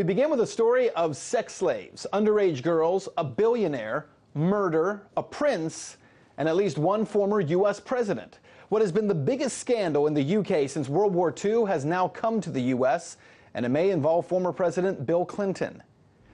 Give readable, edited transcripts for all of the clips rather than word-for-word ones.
We begin with a story of sex slaves, underage girls, a billionaire, murder, a prince, and at least one former U.S. president. What has been the biggest scandal in the U.K. since World War II has now come to the U.S., and it may involve former President Bill Clinton.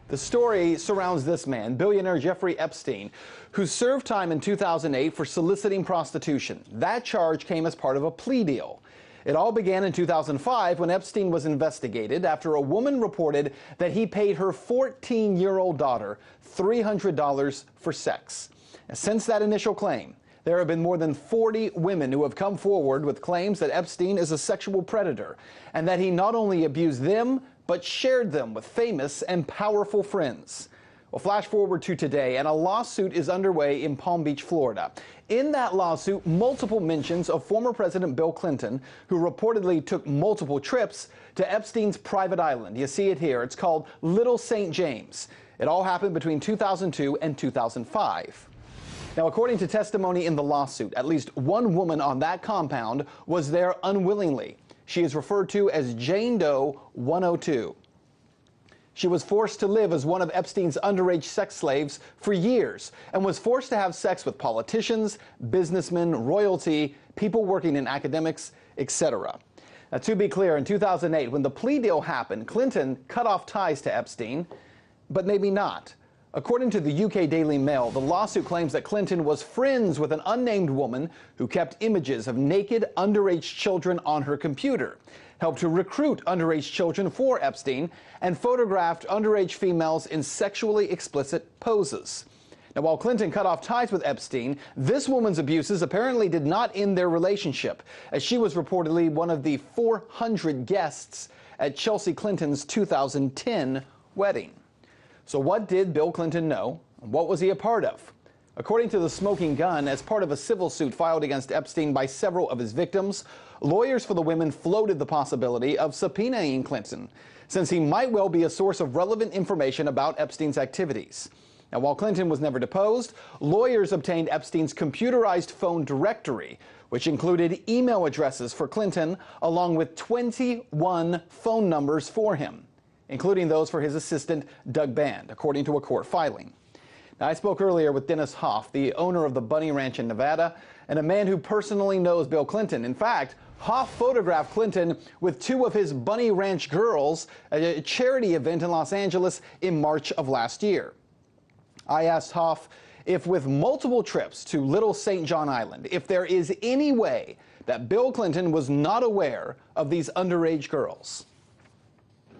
The story surrounds this man, billionaire Jeffrey Epstein, who served time in 2008 for soliciting prostitution. That charge came as part of a plea deal. It all began in 2005 when Epstein was investigated after a woman reported that he paid her 14-year-old daughter $300 for sex. Since that initial claim, there have been more than 40 women who have come forward with claims that Epstein is a sexual predator and that he not only abused them, but shared them with famous and powerful friends. Well, flash forward to today, and a lawsuit is underway in Palm Beach, Florida. In that lawsuit, multiple mentions of former President Bill Clinton, who reportedly took multiple trips to Epstein's private island. You see it here. It's called Little St. James. It all happened between 2002 and 2005. Now, according to testimony in the lawsuit, at least one woman on that compound was there unwillingly. She is referred to as Jane Doe 102. She was forced to live as one of Epstein's underage sex slaves for years and was forced to have sex with politicians, businessmen, royalty, people working in academics, etc. Now, to be clear, in 2008, when the plea deal happened, Clinton cut off ties to Epstein, but maybe not. According to the UK Daily Mail, the lawsuit claims that Clinton was friends with an unnamed woman who kept images of naked underage children on her computer, helped to recruit underage children for Epstein, and photographed underage females in sexually explicit poses. Now, while Clinton cut off ties with Epstein, this woman's abuses apparently did not end their relationship, as she was reportedly one of the 400 guests at Chelsea Clinton's 2010 wedding. So what did Bill Clinton know? What was he a part of? According to the Smoking Gun, as part of a civil suit filed against Epstein by several of his victims, lawyers for the women floated the possibility of subpoenaing Clinton, since he might well be a source of relevant information about Epstein's activities. Now, while Clinton was never deposed, lawyers obtained Epstein's computerized phone directory, which included email addresses for Clinton, along with 21 phone numbers for him, including those for his assistant, Doug Band, according to a court filing. Now, I spoke earlier with Dennis Hoff, the owner of the Bunny Ranch in Nevada, and a man who personally knows Bill Clinton. In fact, Hoff photographed Clinton with two of his Bunny Ranch girls at a charity event in Los Angeles in March of last year. I asked Hoff if, with multiple trips to Little St. John Island, if there is any way that Bill Clinton was not aware of these underage girls.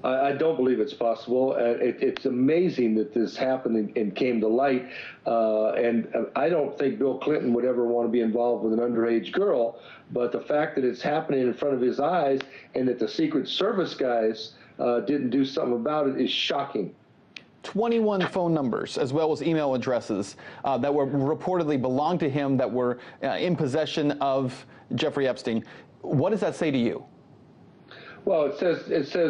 I don't believe it's possible. It's amazing that this happened and came to light. And I don't think Bill Clinton would ever want to be involved with an underage girl. But the fact that it's happening in front of his eyes and that the Secret Service guys didn't do something about it is shocking. 21 phone numbers, as well as email addresses that were reportedly belonged to him, that were in possession of Jeffrey Epstein. What does that say to you? Well, it says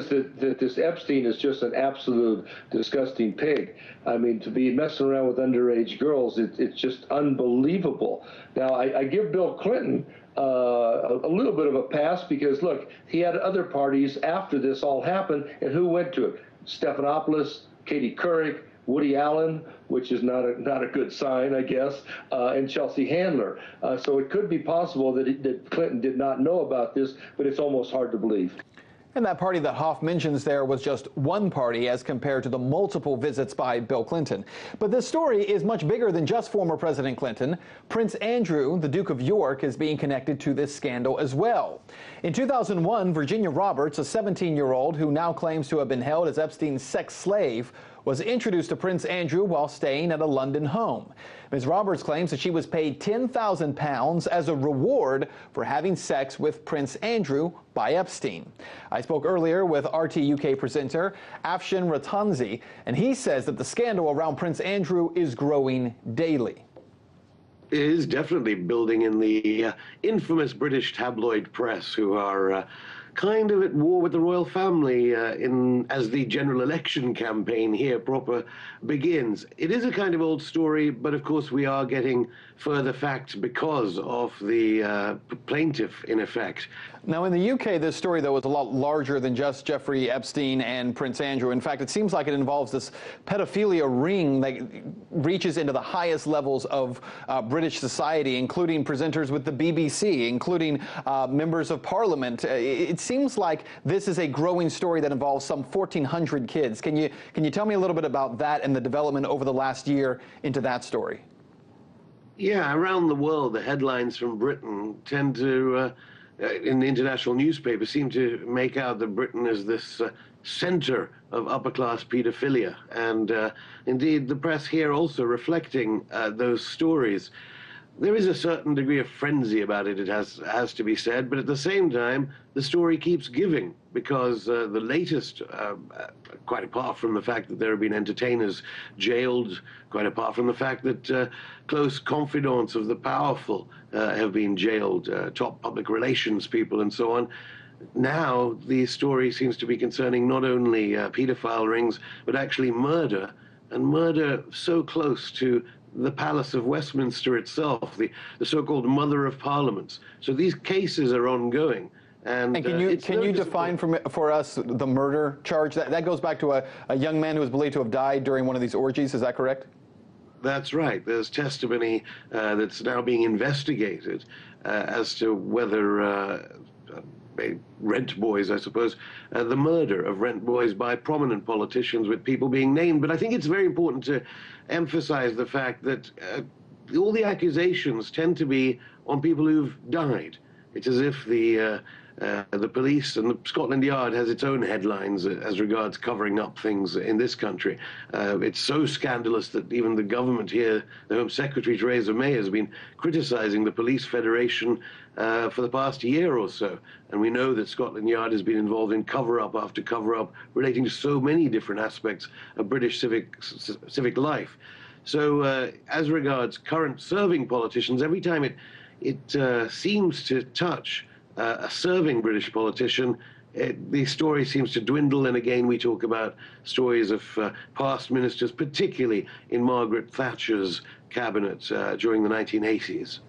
that this Epstein is just an absolute disgusting pig. I mean, to be messing around with underage girls, it's just unbelievable. Now, I give Bill Clinton a little bit of a pass because, look, he had other parties after this all happened, and who went to it? Stephanopoulos, Katie Couric, Woody Allen, which is not a good sign, I guess, and Chelsea Handler. So it could be possible that Clinton did not know about this, but it's almost hard to believe. And that party that Hoff mentions there was just one party as compared to the multiple visits by Bill Clinton. But this story is much bigger than just former President Clinton. Prince Andrew, the Duke of York, is being connected to this scandal as well. In 2001, Virginia Roberts, a 17-year-old who now claims to have been held as Epstein's sex slave, was introduced to Prince Andrew while staying at a London home. Ms. Roberts claims that she was paid £10,000 as a reward for having sex with Prince Andrew by Epstein. I spoke earlier with RT UK presenter Epstien Ratanzi, and he says that the scandal around Prince Andrew is growing daily. It is definitely building in the infamous British tabloid press, who are kind of at war with the royal family as the general election campaign here proper begins. It is a kind of old story, but of course we are getting further facts because of the plaintiff, in effect. Now, in the UK, this story, though, is a lot larger than just Jeffrey Epstein and Prince Andrew. In fact, it seems like it involves this pedophilia ring that reaches into the highest levels of British society, including presenters with the BBC, including members of Parliament. It seems like this is a growing story that involves some 1,400 kids. Can you tell me a little bit about that and the development over the last year into that story? Yeah, around the world, the headlines from Britain tend to, in the international newspapers, seem to make out that Britain is this center of upper-class pedophilia. And indeed, the press here also reflecting those stories. There is a certain degree of frenzy about it, it has to be said, but at the same time, the story keeps giving, because the latest, quite apart from the fact that there have been entertainers jailed, quite apart from the fact that close confidants of the powerful have been jailed, top public relations people and so on, now the story seems to be concerning not only pedophile rings, but actually murder, and murder so close to the Palace of Westminster itself, the so-called Mother of Parliaments. So these cases are ongoing. And can you define for us the murder charge? That goes back to a young man who was believed to have died during one of these orgies, is that correct? That's right. There's testimony that's now being investigated as to whether rent boys, I suppose, the murder of rent boys by prominent politicians, with people being named. But I think it's very important to emphasize the fact that all the accusations tend to be on people who've died. It's as if the police and the Scotland Yard has its own headlines as regards covering up things in this country. It's so scandalous that even the government here, the Home Secretary Theresa May, has been criticizing the Police Federation for the past year or so. And we know that Scotland Yard has been involved in cover-up after cover-up relating to so many different aspects of British civic life. So as regards current serving politicians, every time it seems to touch a serving British politician, the story seems to dwindle, and again we talk about stories of past ministers, particularly in Margaret Thatcher's cabinet during the 1980s.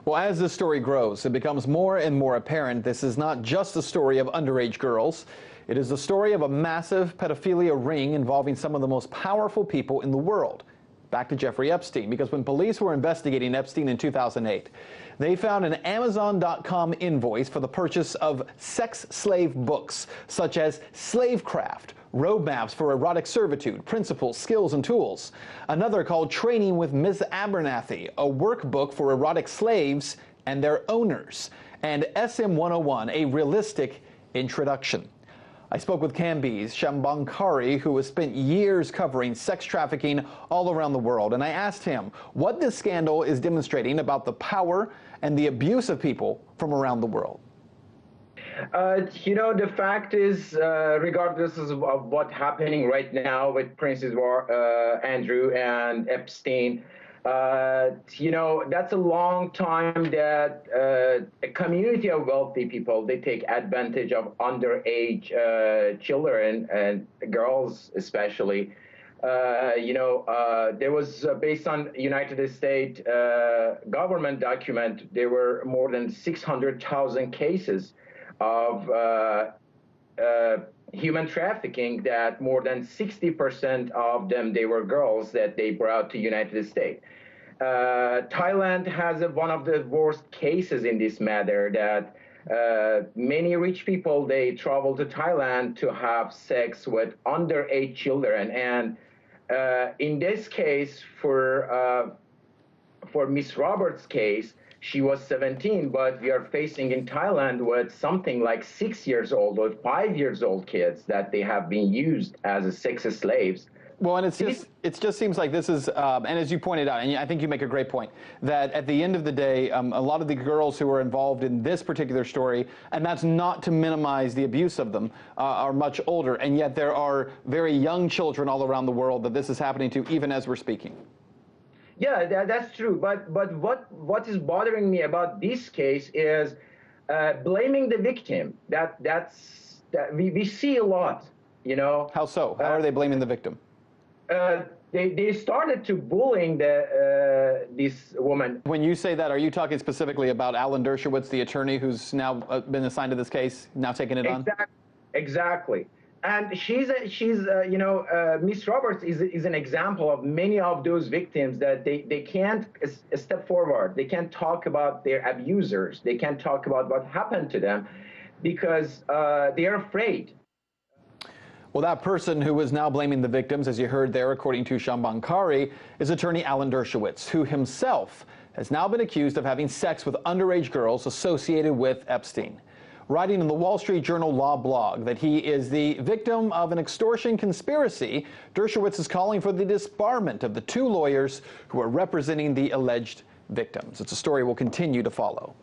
Well, as this story grows, it becomes more and more apparent this is not just a story of underage girls. It is the story of a massive pedophilia ring involving some of the most powerful people in the world. Back to Jeffrey Epstein, because when police were investigating Epstein in 2008, they found an Amazon.com invoice for the purchase of sex slave books, such as Slavecraft, Roadmaps for Erotic Servitude, Principles, Skills, and Tools. Another called Training with Ms. Abernathy, a workbook for erotic slaves and their owners. And SM 101, a realistic introduction. I spoke with Kambiz Shambankari, who has spent years covering sex trafficking all around the world, and I asked him what this scandal is demonstrating about the power and the abuse of people from around the world. The fact is, regardless of what's happening right now with Princes Andrew and Epstein, that's a long time that a community of wealthy people, they take advantage of underage children and girls especially. There was, based on United States government document, there were more than 600,000 cases of human trafficking, that more than 60% of them, they were girls that they brought to United States. Thailand has one of the worst cases in this matter, that many rich people, they travel to Thailand to have sex with underage children. And in this case, for Miss Roberts' case, she was 17, but we are facing in Thailand with something like 6 years old or 5 years old kids that they have been used as sex slaves. Well, and it just seems like this is, and as you pointed out, and I think you make a great point, that at the end of the day, a lot of the girls who are involved in this particular story, and that's not to minimize the abuse of them, are much older, and yet there are very young children all around the world that this is happening to, even as we're speaking. Yeah, that's true. But what is bothering me about this case is Blaming the victim. That we see a lot, you know. How so? How are they blaming the victim? They started to bullying this woman. When you say that, are you talking specifically about Alan Dershowitz, the attorney who's now been assigned to this case, now taking it on? Exactly. And you know, Miss Roberts is an example of many of those victims that they can't step forward. They can't talk about their abusers. They can't talk about what happened to them because they are afraid. Well, that person who is now blaming the victims, as you heard there, according to Shamban Kari, is attorney Alan Dershowitz, who himself has now been accused of having sex with underage girls associated with Epstein. Writing in the Wall Street Journal law blog that he is the victim of an extortion conspiracy, Dershowitz is calling for the disbarment of the two lawyers who are representing the alleged victims. It's a story we'll continue to follow.